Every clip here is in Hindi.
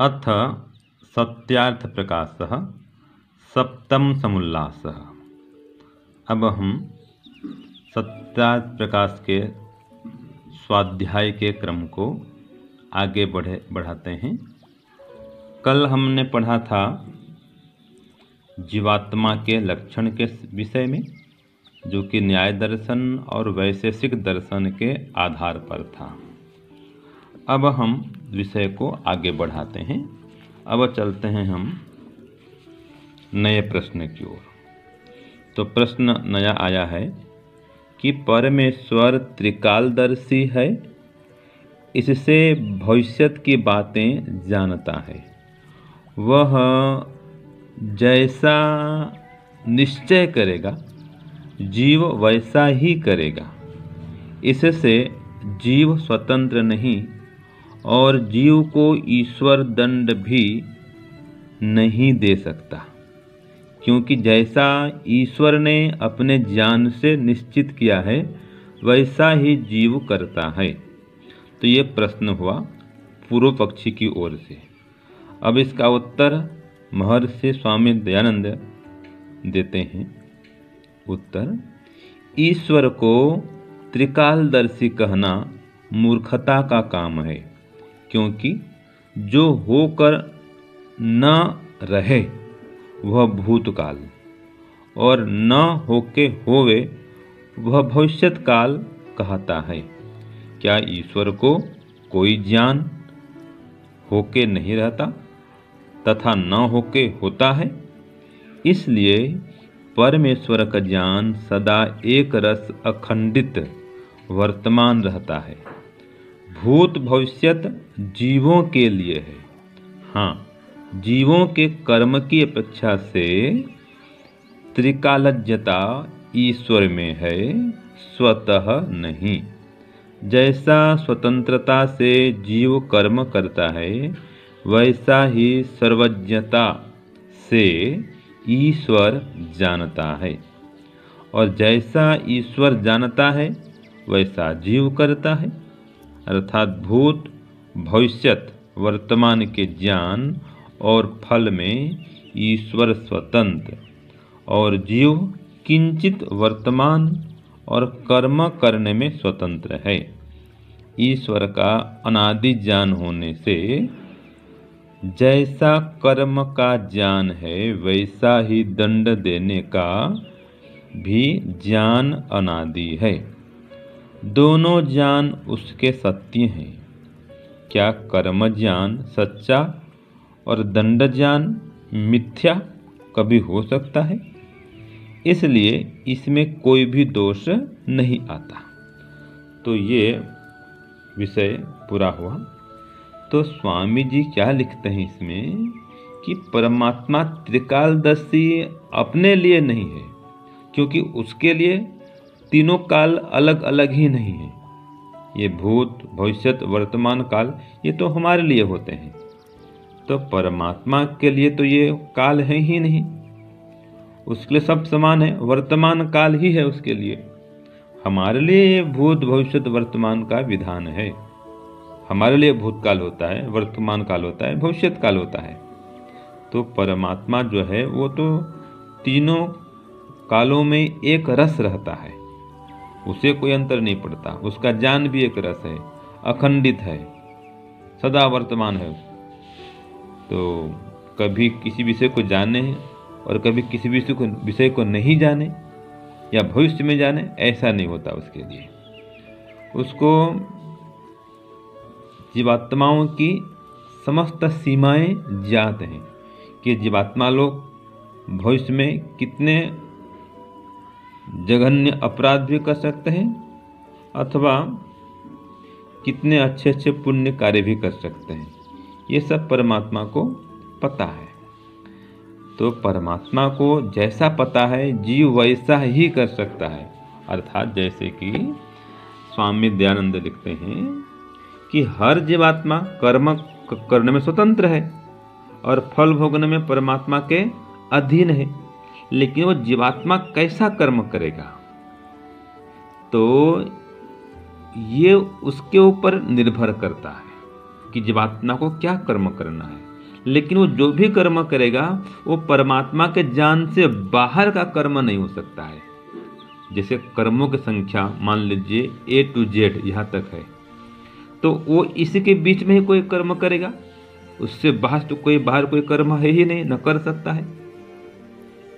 अथ सत्यार्थ प्रकाशः सप्तम समुल्लासः। अब हम सत्यार्थ प्रकाश के स्वाध्याय के क्रम को आगे बढ़ाते हैं। कल हमने पढ़ा था जीवात्मा के लक्षण के विषय में, जो कि न्याय दर्शन और वैशेषिक दर्शन के आधार पर था। अब हम विषय को आगे बढ़ाते हैं। अब चलते हैं हम नए प्रश्न की ओर। तो प्रश्न नया आया है कि परमेश्वर त्रिकालदर्शी है, इससे भविष्यत की बातें जानता है। वह जैसा निश्चय करेगा जीव वैसा ही करेगा। इससे जीव स्वतंत्र नहीं और जीव को ईश्वर दंड भी नहीं दे सकता, क्योंकि जैसा ईश्वर ने अपने ज्ञान से निश्चित किया है वैसा ही जीव करता है। तो ये प्रश्न हुआ पूर्व पक्षी की ओर से। अब इसका उत्तर महर्षि स्वामी दयानंद देते हैं। उत्तर: ईश्वर को त्रिकालदर्शी कहना मूर्खता का काम है, क्योंकि जो होकर न रहे वह भूतकाल और न होके होवे वह भविष्यत काल कहता है। क्या ईश्वर को कोई ज्ञान होके नहीं रहता तथा न होके होता है? इसलिए परमेश्वर का ज्ञान सदा एक रस अखंडित वर्तमान रहता है। भूत भविष्यत जीवों के लिए है। हाँ, जीवों के कर्म की अपेक्षा से त्रिकालज्ञता ईश्वर में है, स्वतः नहीं। जैसा स्वतंत्रता से जीव कर्म करता है, वैसा ही सर्वज्ञता से ईश्वर जानता है, और जैसा ईश्वर जानता है वैसा जीव करता है। अर्थात भूत भविष्यत वर्तमान के ज्ञान और फल में ईश्वर स्वतंत्र और जीव किंचित वर्तमान और कर्म करने में स्वतंत्र है। ईश्वर का अनादि ज्ञान होने से जैसा कर्म का ज्ञान है वैसा ही दंड देने का भी ज्ञान अनादि है। दोनों ज्ञान उसके सत्य हैं। क्या कर्म ज्ञान सच्चा और दंड ज्ञान मिथ्या कभी हो सकता है? इसलिए इसमें कोई भी दोष नहीं आता। तो ये विषय पूरा हुआ। तो स्वामी जी क्या लिखते हैं इसमें कि परमात्मा त्रिकालदर्शी अपने लिए नहीं है, क्योंकि उसके लिए तीनों काल अलग अलग ही नहीं है। ये भूत भविष्यत वर्तमान काल ये तो हमारे लिए होते हैं, तो परमात्मा के लिए तो ये काल है ही नहीं। उसके लिए सब समान है, वर्तमान काल ही है उसके लिए। हमारे लिए भूत भविष्यत वर्तमान का विधान है। हमारे लिए भूतकाल होता है, वर्तमान काल होता है, भविष्यत काल होता है। तो परमात्मा जो है वो तो तीनों कालों में एक रस रहता है, उसे कोई अंतर नहीं पड़ता। उसका ज्ञान भी एक रस है, अखंडित है, सदा वर्तमान है। तो कभी किसी विषय को जाने और कभी किसी विषय को नहीं जाने या भविष्य में जाने, ऐसा नहीं होता उसके लिए। उसको जीवात्माओं की समस्त सीमाएं ज्ञात हैं कि जीवात्मा लोग भविष्य में कितने जघन्य अपराध भी कर सकते हैं अथवा कितने अच्छे अच्छे पुण्य कार्य भी कर सकते हैं। ये सब परमात्मा को पता है। तो परमात्मा को जैसा पता है जीव वैसा ही कर सकता है। अर्थात जैसे कि स्वामी दयानंद लिखते हैं कि हर जीवात्मा कर्म करने में स्वतंत्र है और फल भोगने में परमात्मा के अधीन है, लेकिन वो जीवात्मा कैसा कर्म करेगा तो ये उसके ऊपर निर्भर करता है कि जीवात्मा को क्या कर्म करना है। लेकिन वो जो भी कर्म करेगा वो परमात्मा के ज्ञान से बाहर का कर्म नहीं हो सकता है। जैसे कर्मों की संख्या मान लीजिए A to Z यहाँ तक है, तो वो इसी के बीच में ही कोई कर्म करेगा, उससे बाहर तो कोई बाहर कोई कर्म है ही नहीं, न कर सकता है।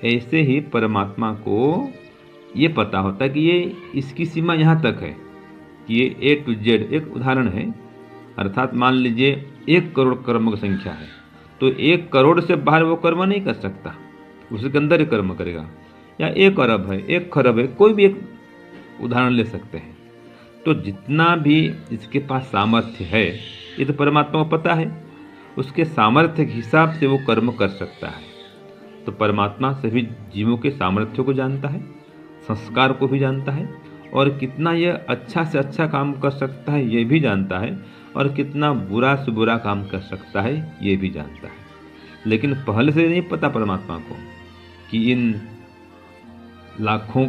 ऐसे ही परमात्मा को ये पता होता है कि ये इसकी सीमा यहाँ तक है, कि ये A to Z एक उदाहरण है। अर्थात मान लीजिए 1 करोड़ कर्म की संख्या है, तो 1 करोड़ से बाहर वो कर्म नहीं कर सकता, उसके अंदर ही कर्म करेगा। या 1 अरब है, 1 खरब है, कोई भी एक उदाहरण ले सकते हैं। तो जितना भी इसके पास सामर्थ्य है ये तो परमात्मा को पता है, उसके सामर्थ्य के हिसाब से वो कर्म कर सकता है। तो परमात्मा सभी जीवों के सामर्थ्य को जानता है, संस्कार को भी जानता है, और कितना यह अच्छा से अच्छा काम कर सकता है ये भी जानता है, और कितना बुरा से बुरा काम कर सकता है ये भी जानता है। लेकिन पहले से नहीं पता परमात्मा को कि इन लाखों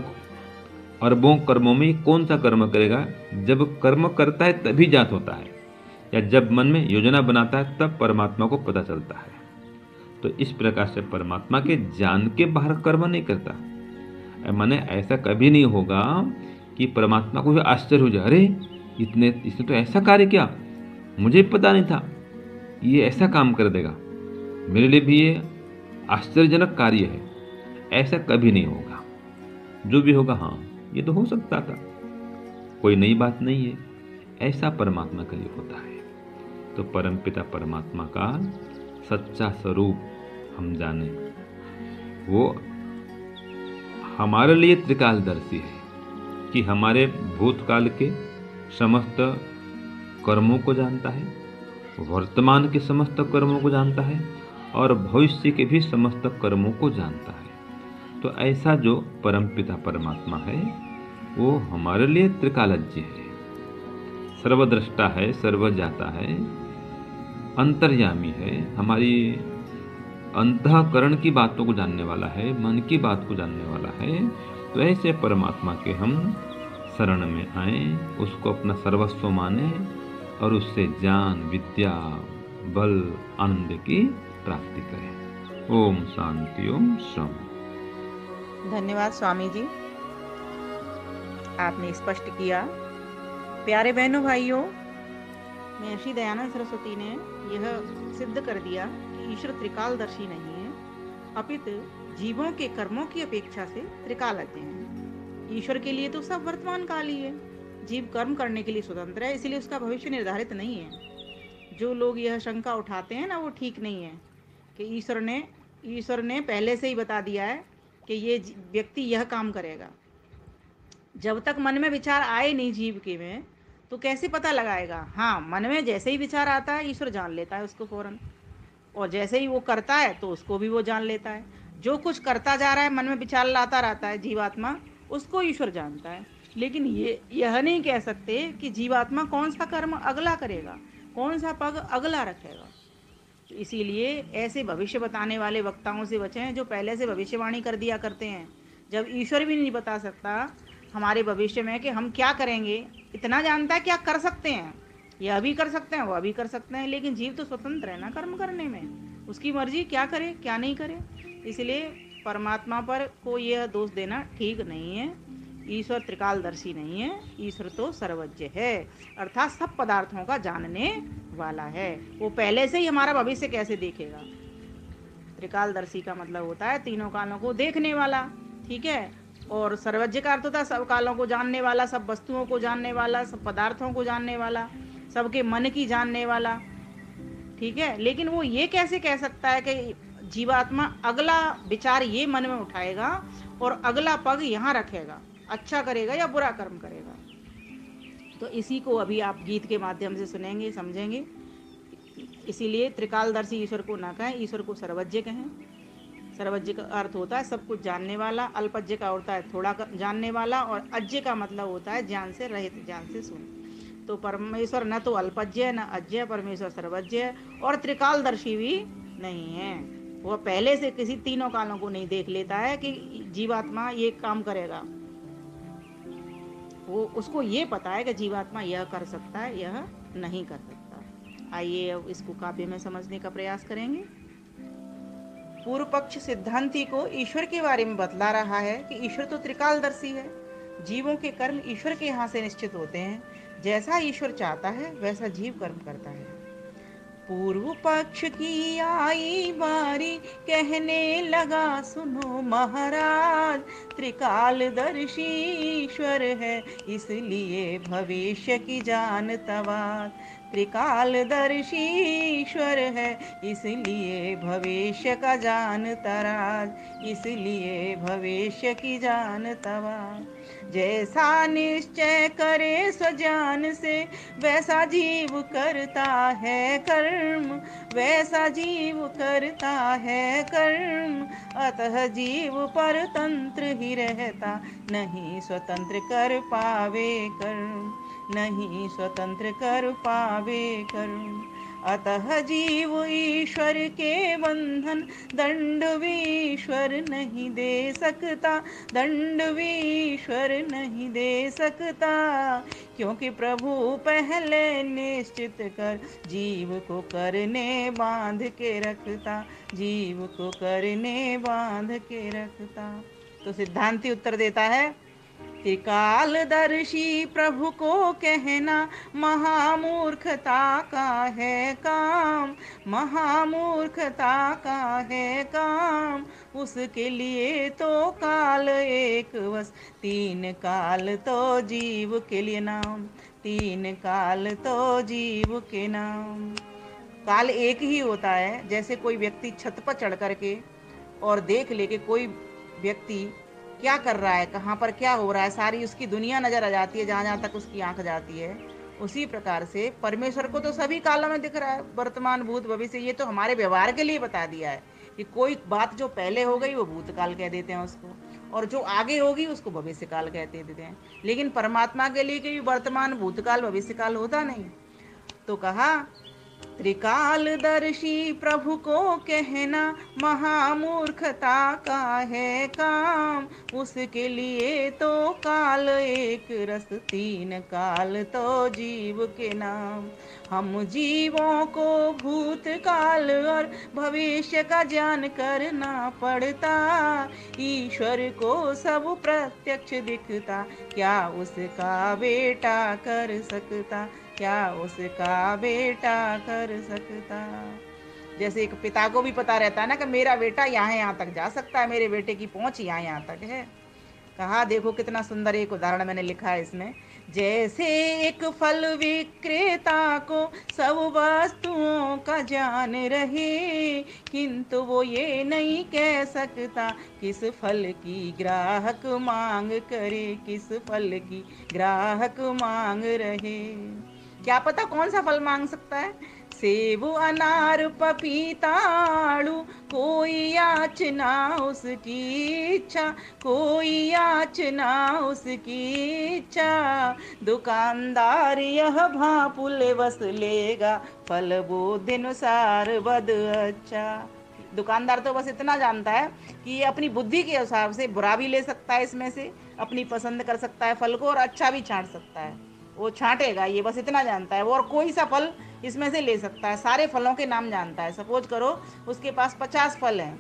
अरबों कर्मों में कौन सा कर्म करेगा। जब कर्म करता है तभी ज्ञात होता है, या जब मन में योजना बनाता है तब परमात्मा को पता चलता है। तो इस प्रकार से परमात्मा के ज्ञान के बाहर कर्म नहीं करता। माने ऐसा कभी नहीं होगा कि परमात्मा को भी आश्चर्य हो जाए, अरे इसने तो ऐसा कार्य किया, मुझे पता नहीं था ये ऐसा काम कर देगा, मेरे लिए भी ये आश्चर्यजनक कार्य है। ऐसा कभी नहीं होगा। जो भी होगा हाँ ये तो हो सकता था, कोई नई बात नहीं है, ऐसा परमात्मा के लिए होता है। तो परमपिता परमात्मा का सच्चा स्वरूप हम जाने, वो हमारे लिए त्रिकालदर्शी है कि हमारे भूतकाल के समस्त कर्मों को जानता है, वर्तमान के समस्त कर्मों को जानता है, और भविष्य के भी समस्त कर्मों को जानता है। तो ऐसा जो परमपिता परमात्मा है वो हमारे लिए त्रिकालज्ञ है, सर्वद्रष्टा है, सर्वज्ञाता है, अंतर्यामी है, हमारी अंतःकरण की बातों को जानने वाला है, मन की बात को जानने वाला है। तो ऐसे परमात्मा के हम शरण में आए, उसको अपना सर्वस्व माने, और उससे ज्ञान, विद्या, बल, आनंद की प्राप्ति करें। ओम शांति, ओम शम। धन्यवाद स्वामी जी, आपने स्पष्ट किया। प्यारे बहनों भाइयों, महर्षि दयानंद सरस्वती ने यह सिद्ध कर दिया कि ईश्वर त्रिकालदर्शी नहीं है, अपितु जीवों के कर्मों की अपेक्षा से त्रिकालज्ञ है। ईश्वर के लिए तो सब वर्तमान काल ही है, जीव कर्म करने के लिए स्वतंत्र है, इसलिए उसका भविष्य निर्धारित नहीं है। जो लोग यह शंका उठाते हैं ना, वो ठीक नहीं है कि ईश्वर ने पहले से ही बता दिया है कि ये व्यक्ति यह काम करेगा। जब तक मन में विचार आए नहीं जीव के में, तो कैसे पता लगाएगा। हाँ, मन में जैसे ही विचार आता है ईश्वर जान लेता है उसको फौरन, और जैसे ही वो करता है तो उसको भी वो जान लेता है। जो कुछ करता जा रहा है, मन में विचार लाता रहता है जीवात्मा, उसको ईश्वर जानता है। लेकिन यह नहीं कह सकते कि जीवात्मा कौन सा कर्म अगला करेगा, कौन सा पग अगला रखेगा। तो इसीलिए ऐसे भविष्य बताने वाले वक्ताओं से बचें जो पहले से भविष्यवाणी कर दिया करते हैं। जब ईश्वर भी नहीं बता सकता हमारे भविष्य में कि हम क्या करेंगे, इतना जानता है क्या कर सकते हैं, यह भी कर सकते हैं, वह भी कर सकते हैं, लेकिन जीव तो स्वतंत्र है ना कर्म करने में, उसकी मर्जी क्या करे क्या नहीं करे। इसलिए परमात्मा पर को यह दोष देना ठीक नहीं है। ईश्वर त्रिकालदर्शी नहीं है, ईश्वर तो सर्वज्ञ है, अर्थात सब पदार्थों का जानने वाला है। वो पहले से ही हमारा भविष्य कैसे देखेगा। त्रिकालदर्शी का मतलब होता है तीनों कालों को देखने वाला, ठीक है। और सर्वज्ञ का अर्थ होता है सब कालों को जानने वाला, सब वस्तुओं को जानने वाला, सब पदार्थों को जानने वाला, सबके मन की जानने वाला, ठीक है। लेकिन वो ये कैसे कह सकता है कि जीवात्मा अगला विचार ये मन में उठाएगा और अगला पग यहाँ रखेगा, अच्छा करेगा या बुरा कर्म करेगा। तो इसी को अभी आप गीत के माध्यम से सुनेंगे, समझेंगे। इसीलिए त्रिकालदर्शी ईश्वर को ना कहें, ईश्वर को सर्वज्ञ कहें। सर्वज्ञ का अर्थ होता है सब कुछ जानने वाला, अल्पज्ञ का होता है थोड़ा जानने वाला, और अज्ञ का मतलब होता है ज्ञान से रहित, ज्ञान से शून्य। तो परमेश्वर न तो अल्पज्ञ है न अज्ञ, परमेश्वर सर्वज्ञ है और त्रिकालदर्शी भी नहीं है। वह पहले से किसी तीनों कालों को नहीं देख लेता है कि जीवात्मा ये काम करेगा। वो उसको ये पता है कि जीवात्मा यह कर सकता है, यह नहीं कर सकता। आइए अब इसको काव्य में समझने का प्रयास करेंगे। पूर्व पक्ष सिद्धांती को ईश्वर के बारे में बतला रहा है कि ईश्वर तो त्रिकालदर्शी है, जीवों के कर्म ईश्वर के यहाँ से निश्चित होते हैं, जैसा ईश्वर चाहता है वैसा जीव कर्म करता है। पूर्व पक्ष की आई बारी, कहने लगा सुनो महाराज, त्रिकालदर्शी ईश्वर है इसलिए भविष्य की जानता बात। त्रिकालदर्शी ईश्वर है इसलिए भविष्य का जानता राज, इसलिए भविष्य की जानता बात। जैसा निश्चय करे स्वज्ञान से वैसा जीव करता है कर्म, वैसा जीव करता है कर्म। अतः जीव परतंत्र ही रहता, नहीं स्वतंत्र कर पावे कर्म, नहीं स्वतंत्र कर पावे कर्म। अतः जीव ईश्वर के बंधन दंड भी ईश्वर नहीं दे सकता, दंड भी ईश्वर नहीं दे सकता। क्योंकि प्रभु पहले निश्चित कर जीव को करने बांध के रखता, जीव को करने बांध के रखता। तो सिद्धांती उत्तर देता है, त्रिकालदर्शी प्रभु को कहना महामूर्खता का है काम, महामूर्खता का है काम। उसके लिए तो काल एक वश, तीन काल तो जीव के लिए नाम, तीन काल तो जीव के नाम। काल एक ही होता है। जैसे कोई व्यक्ति छत पर चढ़ करके और देख ले कि कोई व्यक्ति क्या कर रहा है, कहाँ पर क्या हो रहा है, सारी उसकी दुनिया नजर आ जाती है, जहाँ जहाँ तक उसकी आंख जाती है। उसी प्रकार से परमेश्वर को तो सभी कालों में दिख रहा है, वर्तमान भूत भविष्य। ये तो हमारे व्यवहार के लिए बता दिया है कि कोई बात जो पहले हो गई वो भूतकाल कह देते हैं उसको, और जो आगे होगी उसको भविष्य काल कहते देते हैं। लेकिन परमात्मा के लिए कोई वर्तमान भूतकाल भविष्य काल होता नहीं। तो कहा, त्रिकालदर्शी प्रभु को कहना महामूर्खता का है काम। उसके लिए तो काल एक रस, तीन काल तो जीव के नाम। हम जीवों को भूतकाल और भविष्य का ज्ञान करना पड़ता, ईश्वर को सब प्रत्यक्ष दिखता, क्या उसका बेटा कर सकता, क्या उसका बेटा कर सकता। जैसे एक पिता को भी पता रहता है ना कि मेरा बेटा यहाँ तक जा सकता है, मेरे बेटे की पहुंच यहाँ तक है। कहा, देखो कितना सुंदर एक उदाहरण मैंने लिखा है इसमें। जैसे एक फल विक्रेता को सब वस्तुओं का ज्ञान रहे, किंतु वो ये नहीं कह सकता किस फल की ग्राहक मांग करे, किस फल की ग्राहक मांग रहे। क्या पता कौन सा फल मांग सकता है, सेब अनार पपीता आड़ू, कोई याचना उसकी इच्छा, कोई याचना उसकी इच्छा। दुकानदार यह भापुल बस लेगा, फल बुद्धि अनुसार बद अच्छा। दुकानदार तो बस इतना जानता है कि ये अपनी बुद्धि के हिसाब से बुरा भी ले सकता है, इसमें से अपनी पसंद कर सकता है फल को, और अच्छा भी छांट सकता है, वो छांटेगा, ये बस इतना जानता है वो। और कोई सा फल इसमें से ले सकता है, सारे फलों के नाम जानता है। सपोज करो उसके पास 50 फल हैं,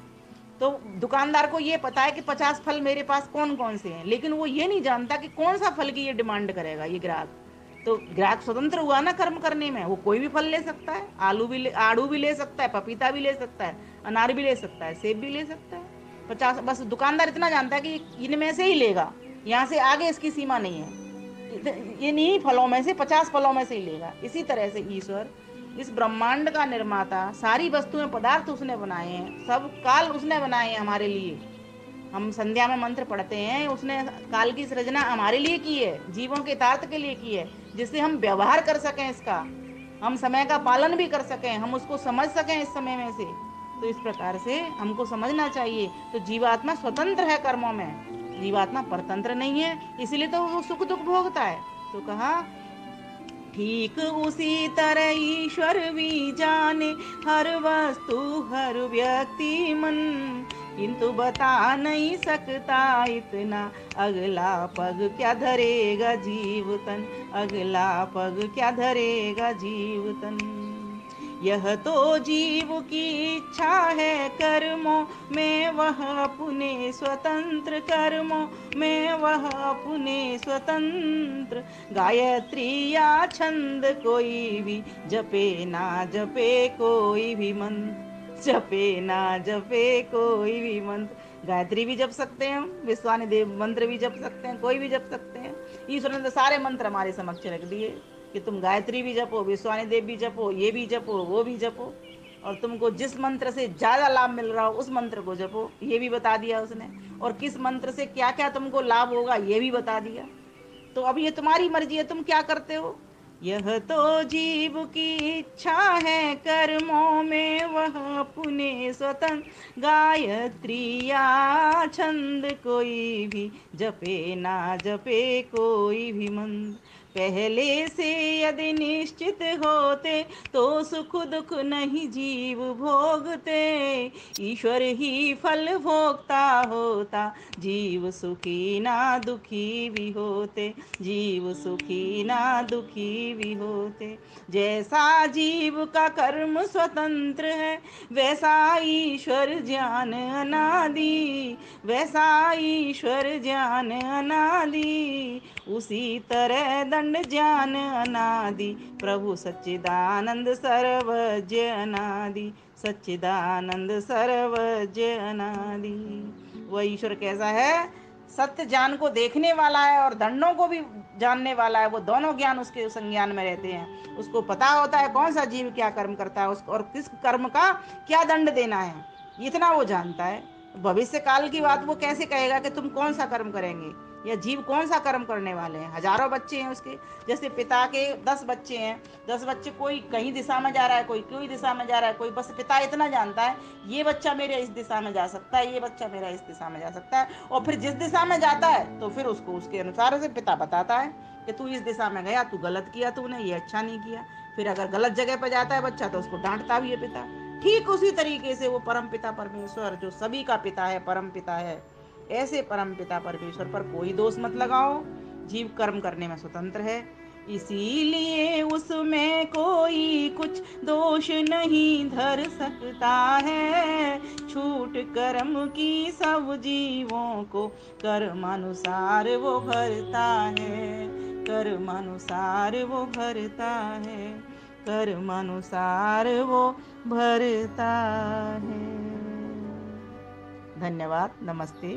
तो दुकानदार को ये पता है कि 50 फल मेरे पास कौन कौन से हैं, लेकिन वो ये नहीं जानता कि कौन सा फल की ये डिमांड करेगा ये ग्राहक। तो ग्राहक स्वतंत्र हुआ ना कर्म करने में, वो कोई भी फल ले सकता है, आड़ू भी ले सकता है, पपीता भी ले सकता है, अनार भी ले सकता है, सेब भी ले सकता है। 50, बस दुकानदार इतना जानता है कि इनमें से ही लेगा, यहाँ से आगे इसकी सीमा नहीं है, इन्हीं फलों में से 50 फलों में से ही लेगा। इसी तरह से ईश्वर इस ब्रह्मांड का निर्माता, सारी वस्तुएं पदार्थ उसने बनाए हैं, सब काल उसने बनाए हैं हमारे लिए। हम संध्या में मंत्र पढ़ते हैं, उसने काल की सृजना हमारे लिए की है, जीवों के हितार्थ के लिए की है, जिससे हम व्यवहार कर सकें इसका, हम समय का पालन भी कर सकें, हम उसको समझ सकें इस समय में से। तो इस प्रकार से हमको समझना चाहिए। तो जीवात्मा स्वतंत्र है कर्मों में, जीवात्मा परतंत्र नहीं है, इसलिए तो वो सुख दुख भोगता है। तो कहा, ठीक उसी तरह ईश्वर भी जाने हर वस्तु हर व्यक्ति मन, किंतु बता नहीं सकता इतना, अगला पग क्या धरेगा जीव तन, अगला पग क्या धरेगा जीव तन। यह तो जीव की इच्छा है कर्मों में वह अपने स्वतंत्र, कर्मों में वह अपने स्वतंत्र। गायत्री या छंद कोई भी जपे ना जपे कोई भी मंत्र, जपे ना जपे कोई भी मंत्र। गायत्री भी जप सकते हैं हम, विश्वानि देव मंत्र भी जप सकते हैं, कोई भी जप सकते हैं। ईश्वर ने तो सारे मंत्र हमारे समक्ष रख दिए कि तुम गायत्री भी जपो, विश्वानि देव भी जपो, ये भी जपो, वो भी जपो, और तुमको जिस मंत्र से ज्यादा लाभ मिल रहा हो उस मंत्र को जपो, ये भी बता दिया उसने। और किस मंत्र से क्या क्या तुमको लाभ होगा ये भी बता दिया। तो अब ये तुम्हारी मर्जी है, तुम क्या करते हो। यह तो जीव की इच्छा है कर्मों में वह अपने स्वतंत्र। गायत्री या छंद कोई भी जपे ना जपे कोई भी मंत्र। पहले से यदि निश्चित होते तो सुख दुख नहीं जीव भोगते। ईश्वर ही फल भोगता होता, जीव सुखी ना दुखी भी होते, जीव सुखी ना दुखी भी होते। जैसा जीव का कर्म स्वतंत्र है वैसा ईश्वर ज्ञान अनादि, वैसा ईश्वर ज्ञान अनादि। उसी तरह दंड ज्ञान अनादि, प्रभु सच्चिदानंद सर्वज्ञ अनादि, सच्चिदानंद सर्वज्ञ अनादि। वह ईश्वर कैसा है, सत्य ज्ञान को देखने वाला है और दंडों को भी जानने वाला है। वो दोनों ज्ञान उसके संज्ञान में रहते हैं। उसको पता होता है कौन सा जीव क्या कर्म करता है उसको, और किस कर्म का क्या दंड देना है, इतना वो जानता है। भविष्य काल की बात वो कैसे कहेगा कि तुम कौन सा कर्म करेंगे या जीव कौन सा कर्म करने वाले हैं। हजारों बच्चे हैं उसके, जैसे पिता के 10 बच्चे हैं, 10 बच्चे कोई कहीं दिशा में जा रहा है, कोई दिशा में जा रहा है, कोई बस पिता इतना जानता है ये बच्चा मेरे इस दिशा में जा सकता है, ये बच्चा मेरा इस दिशा में जा सकता है। और फिर जिस दिशा में जाता है तो फिर उसको उसके अनुसार से पिता बताता है कि तू इस दिशा में गया, तू गलत किया, तूने ये अच्छा नहीं किया। फिर अगर गलत जगह पर जाता है बच्चा तो उसको डांटता भी है पिता। ठीक उसी तरीके से वो परम पिता परमेश्वर जो सभी का पिता है, परम पिता है, ऐसे परम पिता परमेश्वर पर कोई दोष मत लगाओ। जीव कर्म करने में स्वतंत्र है, इसीलिए उसमें कोई कुछ दोष नहीं धर सकता है। छूट कर्म की सब जीवों को कर्मानुसार वो भरता है, कर्मानुसार वो भरता है, कर्मानुसार वो भरता है। धन्यवाद, नमस्ते।